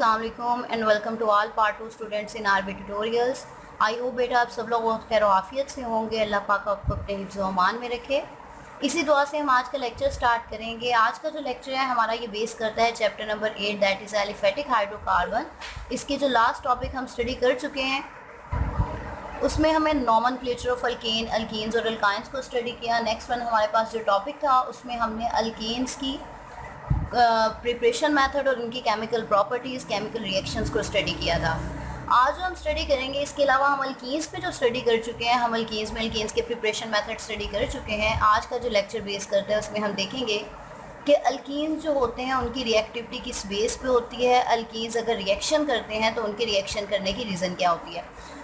अस्सलाम and welcome to all part 2 students in RB tutorials. I hope बेटा आप सब लोग बहुत खैर आफियत से होंगे। अल्लाह पाक आपको अपने हिफ्ज़ व अमान में रखे। इसी दुआ से हम आज का लेक्चर स्टार्ट करेंगे। आज का जो लेक्चर है हमारा ये बेस करता है chapter number 8 that is aliphatic hydrocarbon. इसके जो लास्ट टॉपिक हम स्टडी कर चुके हैं उसमें हमें नॉमेनक्लेचर ऑफ अल्केन, अल्कीन्स और अल्काइंस को स्टडी किया। नेक्स्ट वन हमारे पास जो टॉपिक था उसमें हमने अल्केन्स की प्रिपरेशन मेथड और उनकी केमिकल प्रॉपर्टीज़, केमिकल रिएक्शंस को स्टडी किया था। आज जो हम स्टडी करेंगे इसके अलावा हम अल्कीन्स पे जो स्टडी कर चुके हैं, हम अल्कीन्स में अल्कीन्स के प्रिपरेशन मेथड स्टडी कर चुके हैं। आज का जो लेक्चर बेस करता है उसमें हम देखेंगे कि अल्कीन्स जो होते हैं उनकी रिएक्टिविटी किस बेस पे होती है। अल्कीन्स अगर रिएक्शन करते हैं तो उनके रिएक्शन करने की रीज़न क्या होती है।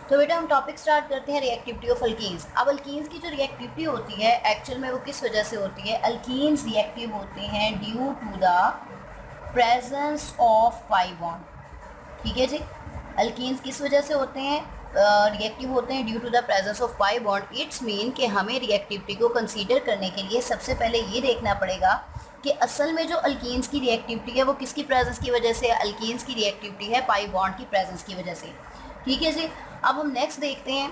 तो बेटा हम टॉपिक स्टार्ट करते हैं रिएक्टिविटी ऑफ अल्कीन्स। अब अल्कीन्स की जो रिएक्टिविटी होती है एक्चुअल में वो किस वजह से होती है। अल्कीन्स रिएक्टिव होते हैं due to the presence of pi bond. ठीक है जी, अल्कीन्स किस वजह से होते हैं, रिएक्टिव होते हैं due to the presence of pi bond. It's mean कि हमें रिएक्टिविटी को कंसीडर करने के लिए सबसे पहले ये देखना पड़ेगा कि असल में जो अल्कीन्स की रिएक्टिविटी है वो किसकी प्रेजेंस की वजह से है। अल्कीन्स की रिएक्टिविटी है पाई बॉन्ड की प्रेजेंस की वजह से। ठीक है जी, अब हम नेक्स्ट देखते हैं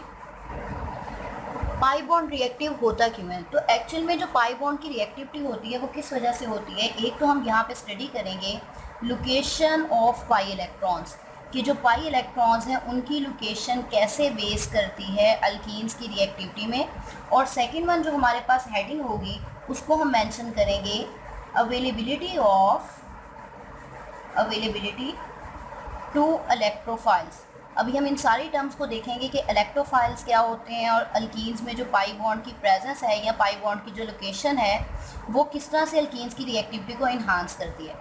पाई बॉन्ड रिएक्टिव होता क्यों है। तो एक्चुअल में जो पाई बॉन्ड की रिएक्टिविटी होती है वो किस वजह से होती है। एक तो हम यहाँ पे स्टडी करेंगे लोकेशन ऑफ पाई इलेक्ट्रॉन्स, कि जो पाई इलेक्ट्रॉन्स हैं उनकी लोकेशन कैसे बेस करती है अल्कीन्स की रिएक्टिविटी में। और सेकंड वन जो हमारे पास हेडिंग होगी उसको हम मेंशन करेंगे अवेलेबिलिटी टू इलेक्ट्रोफाइल्स। अभी हम इन सारी टर्म्स को देखेंगे कि इलेक्ट्रोफाइल्स क्या होते हैं और अल्कीन्स में जो पाई बॉन्ड की प्रेजेंस है या पाई बॉन्ड की जो लोकेशन है वो किस तरह से अल्कीन्स की रिएक्टिविटी को इन्हांस करती है।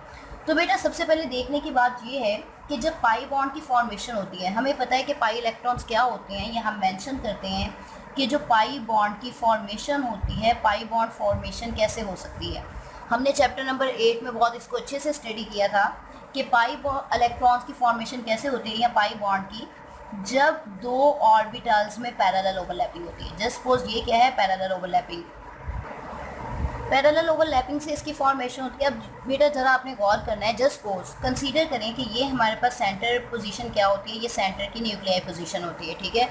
तो बेटा सबसे पहले देखने की बात ये है कि जब पाई बॉन्ड की फॉर्मेशन होती है, हमें पता है कि पाई इलेक्ट्रॉन्स क्या होते हैं, ये हम मेंशन करते हैं कि जो पाई बॉन्ड की फॉर्मेशन होती है, पाई बॉन्ड फॉर्मेशन कैसे हो सकती है। हमने चैप्टर नंबर 8 में बहुत इसको अच्छे से स्टडी किया था कि पाई इलेक्ट्रॉन्स की फॉर्मेशन कैसे होती है या पाई बॉन्ड की, जब दो ऑर्बिटल्स में पैरेलल ओवरलैपिंग होती है। जस्ट सपोज ये क्या है, पैरेलल ओवरलैपिंग। पैरेलल ओवरलैपिंग से इसकी फॉर्मेशन होती है। अब बेटा ज़रा आपने गौर करना है, जस्ट सपोज कंसीडर करें कि ये हमारे पास सेंटर पोजीशन क्या होती है, ये सेंटर की न्यूक्लियाई पोजीशन होती है। ठीक है,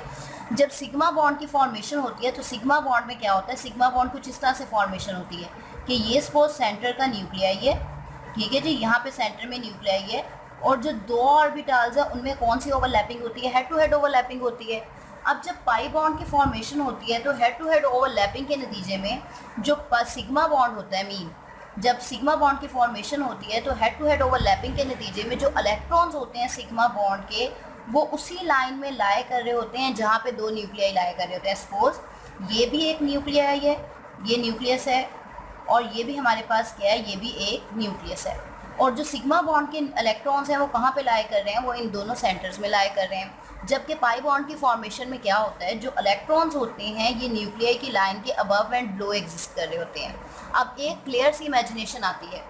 जब सिग्मा बॉन्ड की फॉर्मेशन होती है तो सिग्मा बॉन्ड में क्या होता है, सिग्मा बॉन्ड कुछ इस तरह से फॉर्मेशन होती है कि ये सपोज सेंटर का न्यूक्लियाई है। ठीक है जी, यहाँ पे सेंटर में न्यूक्लियाई है और जो दो ऑर्बिटल्स है उनमें कौन सी ओवरलैपिंग होती है, हेड टू हेड ओवरलैपिंग होती है। अब जब पाई बॉन्ड की फॉर्मेशन होती है तो हेड टू हेड ओवरलैपिंग के नतीजे में जो सिग्मा बॉन्ड होता है, जब सिग्मा बॉन्ड की फॉर्मेशन होती है तो हेड टू हेड ओवरलैपिंग के नतीजे में जो इलेक्ट्रॉन्स होते हैं सिग्मा बॉन्ड के वो उसी लाइन में लाए कर रहे होते हैं जहाँ पे दो न्यूक्लियाई लाए कर रहे होते हैं। सपोज ये भी एक न्यूक्लियाई है, ये न्यूक्लियस है, और ये भी हमारे पास क्या है, ये भी एक न्यूक्लियस है। और जो सिग्मा बॉन्ड के इलेक्ट्रॉन्स हैं वो कहाँ पे लाए कर रहे हैं, वो इन दोनों सेंटर्स में लाए कर रहे हैं। जबकि पाई बॉन्ड की फॉर्मेशन में क्या होता है, जो इलेक्ट्रॉन्स होते हैं ये न्यूक्लियाई की लाइन के अबव एंड बिलो एग्जिस्ट कर रहे होते हैं। अब एक क्लियर सी इमेजिनेशन आती है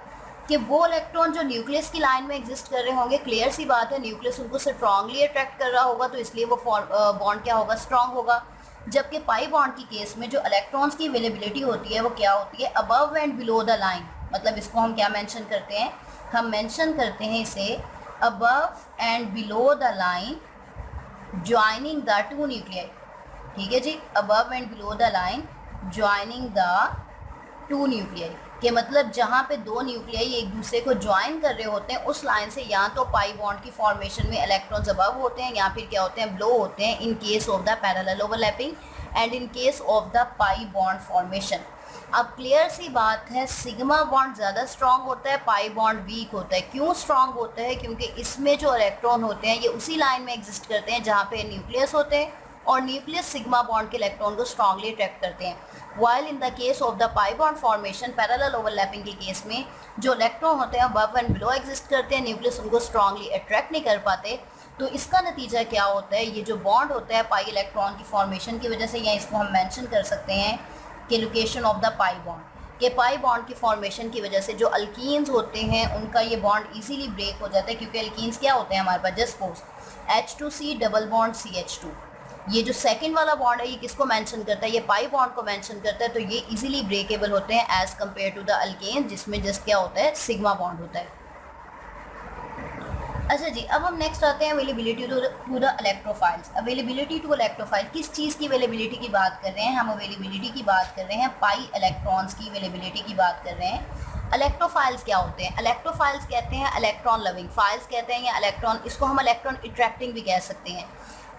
कि वो इलेक्ट्रॉन जो न्यूक्लियस की लाइन में एग्जिस्ट कर रहे होंगे, क्लियर सी बात है न्यूक्लियस उनको स्ट्रांगली अट्रैक्ट कर रहा होगा तो इसलिए वो बॉन्ड क्या होगा, स्ट्रांग होगा। जबकि पाई बॉन्ड की केस में जो इलेक्ट्रॉन्स की अवेलेबिलिटी होती है वो क्या होती है, above and below the line. मतलब इसको हम क्या मेंशन करते हैं, हम मेंशन करते हैं इसे above and below the line joining the two nuclei. ठीक है जी, above and below the line joining the two nuclei के मतलब जहाँ पे दो न्यूक्लियाई एक दूसरे को ज्वाइन कर रहे होते हैं उस लाइन से या तो पाई बॉन्ड की फॉर्मेशन में इलेक्ट्रॉन्स अबव होते हैं या फिर क्या होते हैं, बिलो होते हैं, in case of the parallel overlapping and in case of the pi bond formation. अब क्लियर सी बात है, सिग्मा बॉन्ड ज़्यादा स्ट्रॉन्ग होता है, पाई बॉन्ड वीक होता है। क्यों स्ट्रॉन्ग होता है, क्योंकि इसमें जो इलेक्ट्रॉन होते हैं ये उसी लाइन में एग्जिस्ट करते हैं जहाँ पे न्यूक्लियस होते हैं और न्यूक्लियस सिग्मा बॉन्ड के इलेक्ट्रॉन को स्ट्रांगली अट्रैक्ट करते हैं। While in the case of the pi bond formation parallel overlapping के केस में जो इलेक्ट्रॉन होते हैं अबव एंड बिलो एग्जिस्ट करते हैं, न्यूक्लियस उनको स्ट्रांगली अट्रैक्ट नहीं कर पाते। तो इसका नतीजा क्या होता है, ये जो बॉन्ड होता है पाई इलेक्ट्रॉन की फॉर्मेशन की वजह से, या इसको हम मेंशन कर सकते हैं कि location of the pi bond के पाई बॉन्ड की फॉर्मेशन की वजह से जो अल्कीन्स होते हैं उनका ये बॉन्ड इजीली ब्रेक हो जाता है। क्योंकि अल्कीन्स क्या होते हैं हमारे पास, just suppose H2C double bond CH2, ये जो सेकंड वाला बॉन्ड है ये किसको मेंशन करता है, ये पाई बॉन्ड को मेंशन करता है। तो ये इजीली ब्रेकेबल होते हैं as compare to the alkane जिसमें जस्ट क्या होता है, सिग्मा बॉन्ड होता है। अच्छा जी, अब हम नेक्स्ट आते हैं availability to the electrophiles. Availability to electrophile, किस चीज़ की अवेलेबिलिटी की बात कर रहे हैं हम? अवेलेबिलिटी की बात कर रहे हैं पाई इलेक्ट्रॉन्स की अवेलेबिलिटी की बात कर रहे हैं। इलेक्ट्रोफाइल्स क्या होते हैं? इलेक्ट्रोफाइल्स कहते हैं इलेक्ट्रॉन लविंग, फाइल्स कहते हैं या इलेक्ट्रॉन, इसको हम इलेक्ट्रॉन अट्रैक्टिंग भी कह सकते हैं।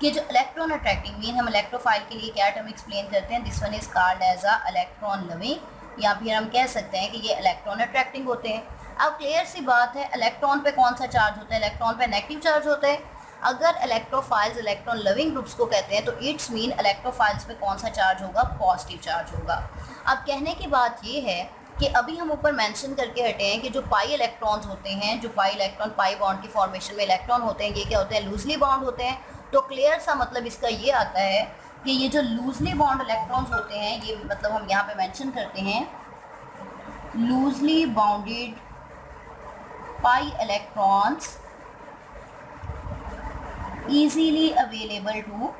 कि जो इलेक्ट्रॉन अट्रैक्टिंग मीन, हम इलेक्ट्रोफाइल के लिए क्या टर्म एक्सप्लेन करते हैं? This one is called as a electron loving, या फिर हम कह सकते हैं कि ये इलेक्ट्रॉन अट्रैक्टिंग होते हैं। अब क्लियर सी बात है, इलेक्ट्रॉन पे कौन सा चार्ज होता है? इलेक्ट्रॉन पे नेगेटिव चार्ज होता है। अगर इलेक्ट्रोफाइल्स इलेक्ट्रॉन लविंग ग्रुप्स को कहते हैं तो इट्स मीन इलेक्ट्रोफाइल्स पे कौन सा चार्ज होगा? पॉजिटिव चार्ज होगा। अब कहने की बात ये है कि अभी हम ऊपर मेंशन करके हटे हैं कि जो पाई इलेक्ट्रॉन्स होते हैं, जो पाई इलेक्ट्रॉन पाई बॉन्ड की फॉर्मेशन में इलेक्ट्रॉन होते हैं, ये क्या होते हैं? लूजली बॉन्ड होते हैं। तो क्लियर सा मतलब इसका ये आता है कि ये जो लूजली बॉन्ड इलेक्ट्रॉन्स होते हैं, ये मतलब हम यहाँ पे मेंशन करते हैं loosely bounded pi electrons easily available to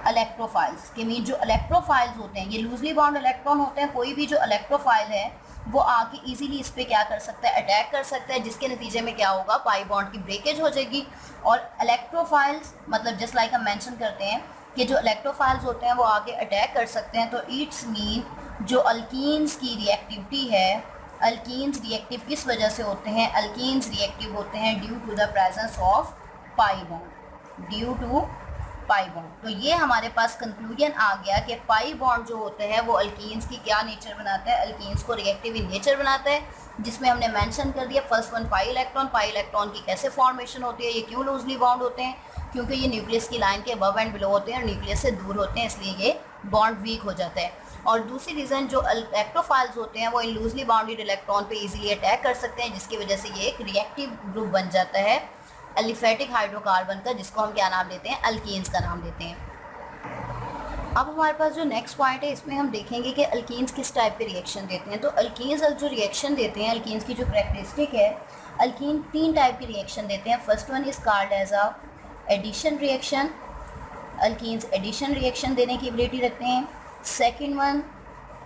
electrophiles के मीन जो इलेक्ट्रोफाइल्स होते हैं, ये लूजली बाउंड इलेक्ट्रॉन होते हैं। कोई भी जो इलेक्ट्रोफाइल है वो आके इजीली इस पे क्या कर सकता है? अटैक कर सकता है, जिसके नतीजे में क्या होगा? पाई बॉन्ड की ब्रेकेज हो जाएगी। और इलेक्ट्रोफाइल्स मतलब जस्ट लाइक हम मेंशन करते हैं कि जो इलेक्ट्रोफाइल्स होते हैं वो आगे अटैक कर सकते हैं। तो इट्स मीन जो अल्कीन्स की रिएक्टिविटी है, अल्कीन्स रिएक्टिव किस वजह से होते हैं? अल्कीन्स रिएक्टिव होते हैं due to the presence of pi bond, due to pi bond. तो ये हमारे पास कंक्लूजन आ गया कि पाई बॉन्ड जो होते हैं वो अल्कीन्स की क्या नेचर बनाता है? अल्कीन्स को रिएक्टिव इन नेचर बनाता है, जिसमें हमने मेंशन कर दिया फर्स्ट वन पाई इलेक्ट्रॉन की कैसे फॉर्मेशन होती है, ये क्यों लूजली बाउंड होते हैं? क्योंकि ये न्यूक्लियस की लाइन के अबव एंड बिलो होते हैं और न्यूक्लियस से दूर होते हैं, इसलिए ये बॉन्ड वीक हो जाता है। और दूसरी रीज़न, जो इलेक्ट्रोफाइल्स होते हैं वो इन लूजली बाउंडेड इलेक्ट्रॉन पे इजीली अटैक कर सकते हैं, जिसकी वजह से ये एक रिएक्टिव ग्रुप बन जाता है एलिफेटिक हाइड्रोकार्बन का, जिसको हम क्या नाम देते हैं? अल्कीन्स का नाम देते हैं। अब हमारे पास जो नेक्स्ट पॉइंट है, इसमें हम देखेंगे कि अल्कीन्स किस टाइप के रिएक्शन देते हैं। तो अल्कीन्स जो रिएक्शन देते हैं, अल्कीन्स की जो करेक्टरिस्टिक है, अल्कीन 3 टाइप की रिएक्शन देते हैं। First one is called as a addition reaction, alkenes addition reaction देने की एबिलिटी रखते हैं। Second one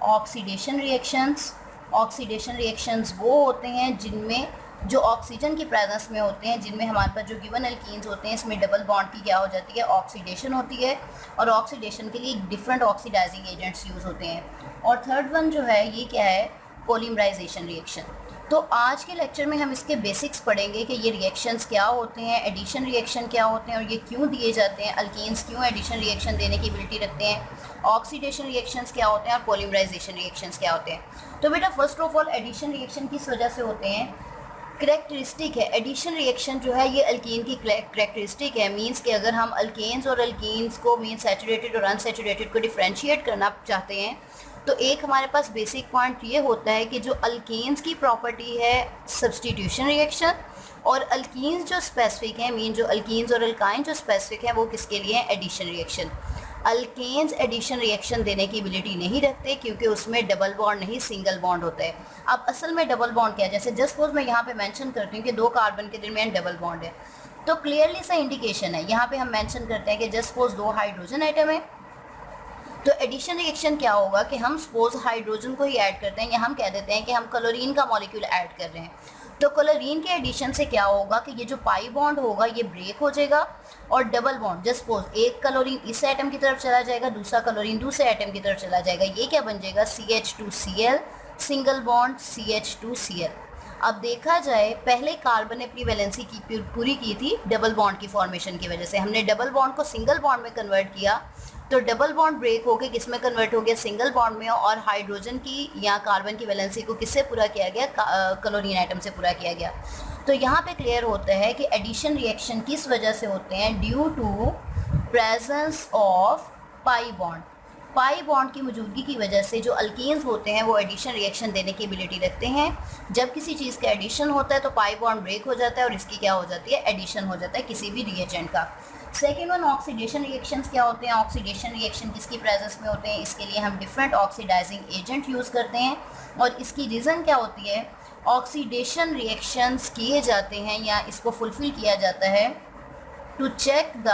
oxidation reactions, oxidation reactions वो होते हैं जिनमें जो ऑक्सीजन की प्रेजेंस में होते हैं, जिनमें हमारे पास जो गिवन अल्कीन्स होते हैं इसमें डबल बॉन्ड की क्या हो जाती है? ऑक्सीडेशन होती है। और ऑक्सीडेशन के लिए डिफरेंट ऑक्सीडाइजिंग एजेंट्स यूज़ होते हैं। और थर्ड वन जो है ये क्या है? Polymerization reaction. तो आज के लेक्चर में हम इसके बेसिक्स पढ़ेंगे कि ये रिएक्शंस क्या होते हैं, एडिशन रिएक्शन क्या होते हैं और ये क्यों दिए जाते हैं, अल्कीन्स क्यों एडिशन रिएक्शन देने की एबिलिटी रखते हैं, ऑक्सीडेशन रिएक्शंस क्या होते हैं और पॉलीमराइजेशन रिएक्शंस क्या होते हैं। तो बेटा first of all addition reaction किस वजह से होते हैं? करेक्टरिस्टिक है एडिशन रिएक्शन जो है ये अल्कीन की करेक्टरिस्टिक है। मींस कि अगर हम अल्केन्स और अल्कीन्स को मींस सैचुरेटेड और अनसैचुरेटेड को डिफरेंशिएट करना चाहते हैं तो एक हमारे पास बेसिक पॉइंट ये होता है कि जो अल्केन्स की प्रॉपर्टी है सब्स्टिट्यूशन रिएक्शन, और अल्कीन्स जो स्पेसिफिक है मीन जो अल्कीन्स और अल्काइन जो स्पेसिफिक है वो किसके लिए है? Addition reaction. Alkanes addition reaction देने की एबिलिटी नहीं रखते क्योंकि उसमें डबल बॉन्ड नहीं सिंगल बॉन्ड होता है। अब असल में डबल बॉन्ड क्या है? जैसे जस्ट सपोज मैं यहाँ पे मेंशन करती हूँ कि 2 कार्बन के दरमियान डबल बॉन्ड है, तो क्लियरली सा इंडिकेशन है। यहाँ पे हम मेंशन करते हैं कि जस्ट सपोज 2 हाइड्रोजन आइटम है, तो एडिशन रिएक्शन क्या होगा कि हम सपोज हाइड्रोजन को ही ऐड करते हैं या हम कह देते हैं कि हम क्लोरीन का मॉलिक्यूल ऐड कर रहे हैं। तो क्लोरीन के एडिशन से क्या होगा कि ये जो पाई बॉन्ड होगा ये ब्रेक हो जाएगा और डबल बॉन्ड जस्ट सपोज एक क्लोरीन इस एटम की तरफ चला जाएगा, दूसरा क्लोरीन दूसरे एटम की तरफ चला जाएगा। ये क्या बन जाएगा? CH2Cl, single bond CH2Cl। अब देखा जाए पहले कार्बन ने अपनी वैलेंसी की पूरी की थी डबल बॉन्ड की फॉर्मेशन की वजह से, हमने डबल बॉन्ड को सिंगल बॉन्ड में कन्वर्ट किया तो डबल बॉन्ड ब्रेक होकर किस में कन्वर्ट हो गया? सिंगल बॉन्ड में। और हाइड्रोजन की या कार्बन की वैलेंसी को किससे पूरा किया गया? क्लोरीन आइटम से पूरा किया गया। तो यहाँ पे क्लियर होता है कि एडिशन रिएक्शन किस वजह से होते हैं? Due to presence of pi bond. Pi bond की मौजूदगी की वजह से जो अल्कीन्स होते हैं वो एडिशन रिएक्शन देने की एबिलिटी रखते हैं। जब किसी चीज़ का एडिशन होता है तो पाई बॉन्ड ब्रेक हो जाता है और इसकी क्या हो जाती है? एडिशन हो जाता है किसी भी रिएजेंट का। सेकेंड वन ऑक्सीडेशन रिएक्शंस क्या होते हैं? ऑक्सीडेशन रिएक्शन किसकी प्रेजेंस में होते हैं? इसके लिए हम डिफरेंट ऑक्सीडाइजिंग एजेंट यूज़ करते हैं और इसकी रीज़न क्या होती है? ऑक्सीडेशन रिएक्शंस किए जाते हैं या इसको फुलफिल किया जाता है to check the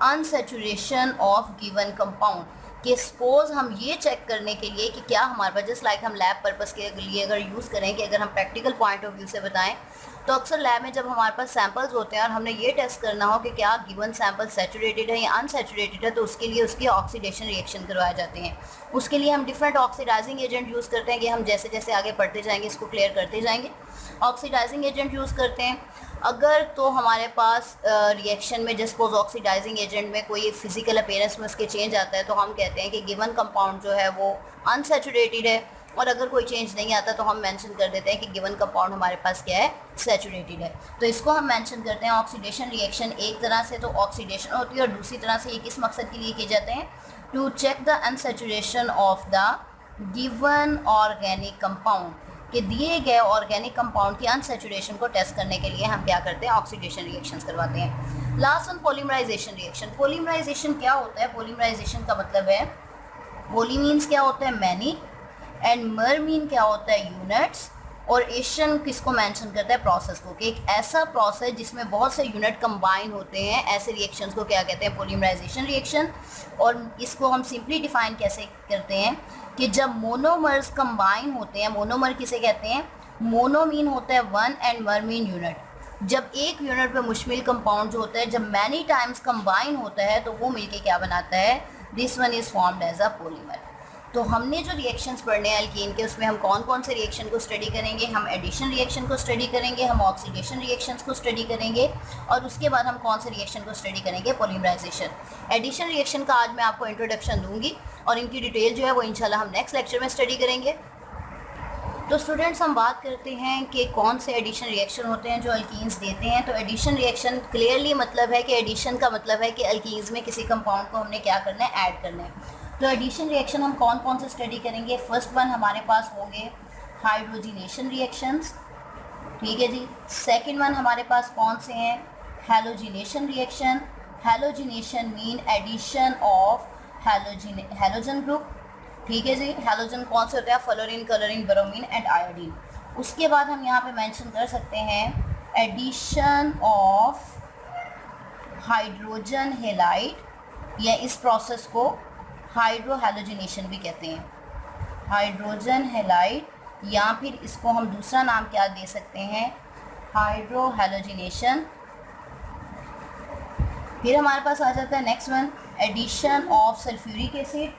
unsaturation of given compound, कि सपोज हम ये चेक करने के लिए कि क्या हमारे पास, जस्ट लाइक हम लैब पर्पस के लिए अगर यूज़ करें, कि अगर हम प्रैक्टिकल पॉइंट ऑफ व्यू से बताएं, तो अक्सर लैब में जब हमारे पास सैंपल्स होते हैं और हमने ये टेस्ट करना हो कि क्या गिवन सैंपल सैचुरेटेड है या अनसैचुरेटेड है, तो उसके लिए उसकी ऑक्सीडेशन रिएक्शन करवाए जाते हैं। उसके लिए हम डिफरेंट ऑक्सीडाइजिंग एजेंट यूज़ करते हैं, कि हम जैसे जैसे आगे पढ़ते जाएंगे इसको क्लियर करते जाएंगे। ऑक्सीडाइजिंग एजेंट यूज़ करते हैं। अगर तो हमारे पास रिएक्शन में जस्ट सपोज ऑक्सीडाइजिंग एजेंट में कोई फिजिकल अपीयरेंस में उसके चेंज आता है, तो हम कहते हैं कि गिवन कंपाउंड जो है वो अनसैचुरेटेड है। और अगर कोई चेंज नहीं आता तो हम मेंशन कर देते हैं कि गिवन कंपाउंड हमारे पास क्या है, सैचुरेटेड है। तो इसको हम मेंशन करते हैं ऑक्सीडेशन रिएक्शन। एक तरह से तो ऑक्सीडेशन होती है और दूसरी तरह से ये किस मकसद के लिए किए जाते हैं, to check the unsaturation of the given organic compound, कि दिए गए ऑर्गेनिक कंपाउंड की अनसैचुरेशन को टेस्ट करने के लिए हम क्या करते हैं, ऑक्सीडेशन रिएक्शंस करवाते हैं। Last one, polymerization reaction. Polymerization क्या होता है? पॉलीमराइजेशन का मतलब है, पॉली मीन्स क्या होता है, मैनी, एंड मर मीन क्या होता है, यूनिट्स, और एशन किसको मेंशन करता है, प्रोसेस को, कि एक ऐसा प्रोसेस जिसमें बहुत से यूनिट कंबाइन होते हैं, ऐसे रिएक्शंस को क्या कहते हैं, पॉलीमराइजेशन रिएक्शन। और इसको हम सिंपली डिफाइन कैसे करते हैं कि जब मोनोमर्स कंबाइन होते हैं, मोनोमर किसे कहते हैं, मोनो मीन होता है वन एंड मर मीन यूनिट। जब एक यूनिट पे मुश्मिल कंपाउंड जो होता है जब मैनी टाइम्स कंबाइन होता है तो वो मिलके क्या बनाता है, this one is formed as a polymer. तो हमने जो रिएक्शंस पढ़ने हैं अल्कीन के, उसमें हम कौन कौन से रिएक्शन को स्टडी करेंगे, हम एडिशन रिएक्शन को स्टडी करेंगे, हम ऑक्सीडेशन रिएक्शंस को स्टडी करेंगे, और उसके बाद हम कौन से रिएक्शन को स्टडी करेंगे, पॉलीमराइजेशन। एडिशन रिएक्शन का आज मैं आपको इंट्रोडक्शन दूंगी और इनकी डिटेल जो है वो इंशाल्लाह हम नेक्स्ट लेक्चर में स्टडी करेंगे। तो स्टूडेंट्स, हम बात करते हैं कि कौन से एडिशन रिएक्शन होते हैं जो अल्कीन्स देते हैं। तो एडिशन रिएक्शन क्लियरली मतलब है कि एडिशन का मतलब है कि अल्कीन्स में किसी कंपाउंड को हमने क्या करना है, ऐड करना है। तो एडिशन रिएक्शन हम कौन कौन से स्टडी करेंगे, फर्स्ट वन हमारे पास होंगे हाइड्रोजिनेशन रिएक्शंस, ठीक है जी। सेकंड वन हमारे पास कौन से हैं, halogenation reaction. Halogenation mean addition of halogen group, ठीक है जी। हैलोजन कौन से होते हैं, fluorine, chlorine, bromine and iodine. उसके बाद हम यहाँ पे मेंशन कर सकते हैं एडिशन ऑफ हाइड्रोजन हैलाइड, या इस प्रोसेस को हाइड्रो हैलोजिनेशन भी कहते हैं, हाइड्रोजन हैलाइड, या फिर इसको हम दूसरा नाम क्या दे सकते हैं, हाइड्रो हैलोजिनेशन। फिर हमारे पास आ जाता है next one, addition of sulphuric acid,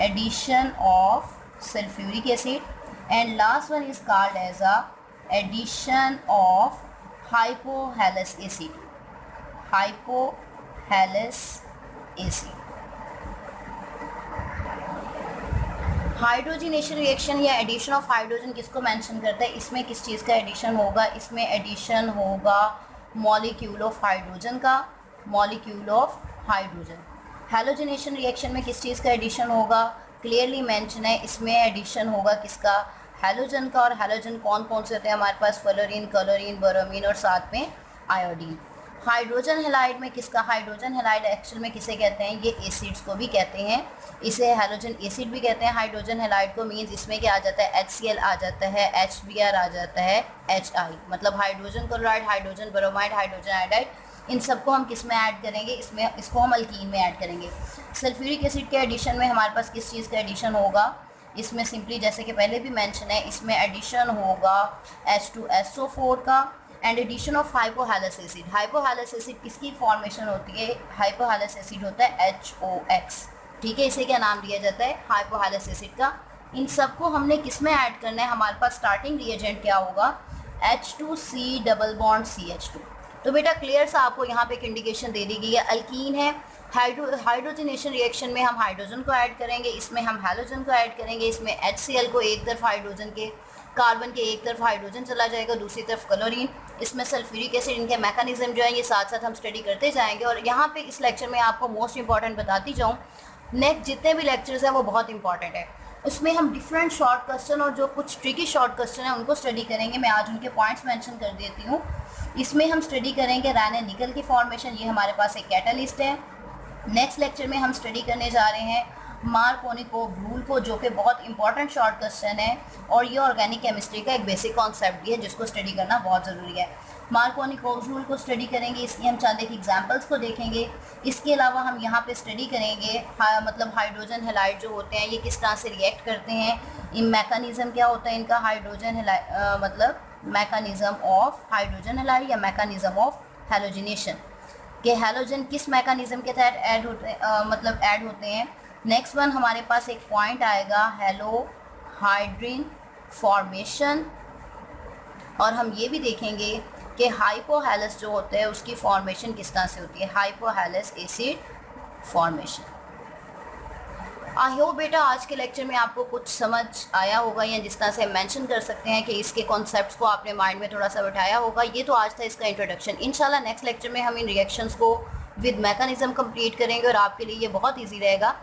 addition of sulphuric acid, and last one is called as a addition of hypohalous acid, hypohalous acid. Hydrogenation reaction या एडिशन ऑफ हाइड्रोजन किसको मेंशन करता है, इसमें किस चीज़ का एडिशन होगा, इसमें एडिशन होगा मॉलिक्यूल ऑफ हाइड्रोजन का, molecule of hydrogen. Halogenation reaction में किस चीज़ का एडिशन होगा, क्लियरली मेंशन है, इसमें एडिशन होगा किसका, हैलोजन का। और हैलोजन कौन कौन से होते हैं हमारे पास, फ्लोरीन, क्लोरीन, ब्रोमीन और साथ में आयोडीन। हाइड्रोजन हैलाइड में किसका, हाइड्रोजन हैलाइड एक्चुअल में किसे कहते हैं, ये एसिड्स को भी कहते हैं, इसे हैलोजन एसिड भी कहते हैं। हाइड्रोजन हैलाइड को मीन्स इसमें क्या आ जाता है, HCl आ जाता है, HBr आ जाता है, HI, मतलब hydrogen chloride, hydrogen bromide, hydrogen iodide, इन सबको हम किस में ऐड करेंगे, इसमें, इसको हम अल्कीन में ऐड करेंगे। सल्फ्यूरिक एसिड के एडिशन में हमारे पास किस चीज़ का एडिशन होगा, इसमें सिंपली जैसे कि पहले भी मेंशन है, इसमें एडिशन होगा H2SO4 का, and addition of hypohalous acid. Hypohalous acid किसकी फॉर्मेशन होती है, हाइपोहैलस एसिड होता है HOX, ठीक है, इसे क्या नाम दिया जाता है, हाइपोहैलस एसिड का। इन सबको हमने किस में ऐड करना है, हमारे पास स्टार्टिंग रिएजेंट क्या होगा, H2C डबल बॉन्ड CH2। तो बेटा क्लियर सा आपको यहाँ पे एक इंडिकेशन दे दी गई है, अल्कीन है। हाइड्रोजनेशन रिएक्शन में हम हाइड्रोजन को ऐड करेंगे, इसमें हम हैलोजन को ऐड करेंगे, इसमें HCl को एक तरफ हाइड्रोजन के, कार्बन के एक तरफ हाइड्रोजन चला जाएगा, दूसरी तरफ क्लोरीन, इसमें सल्फ्यूरिक एसिड, इनके मैकेनिज्म जो है ये साथ साथ हम स्टडी करते जाएंगे। और यहाँ पे इस लेक्चर में आपको मोस्ट इंपॉर्टेंट बताती जाऊँ, नेक्स्ट जितने भी लेक्चर्स हैं वो बहुत इंपॉर्टेंट है, उसमें हम डिफरेंट शॉर्ट क्वेश्चन और जो कुछ ट्रिकी शॉर्ट क्वेश्चन है उनको स्टडी करेंगे। मैं आज उनके पॉइंट्स मेंशन कर देती हूँ। इसमें हम स्टडी करेंगे रैन एंड निकल की फॉर्मेशन, ये हमारे पास एक कैटलिस्ट है। नेक्स्ट लेक्चर में हम स्टडी करने जा रहे हैं मार्कोनिकोव रूल को, जो कि बहुत इंपॉर्टेंट शॉर्ट क्वेश्चन है और ये ऑर्गेनिक केमिस्ट्री का एक बेसिक कॉन्सेप्ट भी है जिसको स्टडी करना बहुत ज़रूरी है। मार्कोनी-कोल्स रूल को स्टडी करेंगे, इसकी हम चंद एक एग्जांपल्स को देखेंगे। इसके अलावा हम यहाँ पे स्टडी करेंगे मतलब हाइड्रोजन हैलाइड जो होते हैं ये किस तरह से रिएक्ट करते हैं, इन मैकेनिज़्म क्या होता है इनका, हाइड्रोजन हैलाइड मतलब मैकेनिज़्म ऑफ हाइड्रोजन हैलाइड या मैकेनिज़्म ऑफ हैलोजिनेशन के हैलोजन किस मैकेनिज़्म के तहत ऐड होते हैं। नेक्स्ट वन हमारे पास एक पॉइंट आएगा हेलोहाइड्रिन फॉर्मेशन, और हम ये भी देखेंगे कि हाइपोहेलस जो होता है उसकी फॉर्मेशन किस तरह से होती है, हाइपोहेलस एसिड फॉर्मेशन। आई होप बेटा आज के लेक्चर में आपको कुछ समझ आया होगा, या जिस तरह से मेंशन कर सकते हैं कि इसके कॉन्सेप्ट्स को आपने माइंड में थोड़ा सा बैठाया होगा। ये तो आज था इसका इंट्रोडक्शन। इंशाल्लाह नेक्स्ट लेक्चर में हम इन रिएक्शंस को विद मैकेनिज़्म कंप्लीट करेंगे और आपके लिए ये बहुत ईजी रहेगा।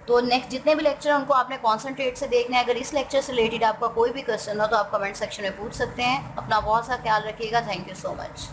तो नेक्स्ट जितने भी लेक्चर हैं उनको आपने कॉन्सेंट्रेट से देखना है। अगर इस लेक्चर से रिलेटेड आपका कोई भी क्वेश्चन हो तो आप कमेंट सेक्शन में पूछ सकते हैं। अपना बहुत सा ख्याल रखिएगा। Thank you so much.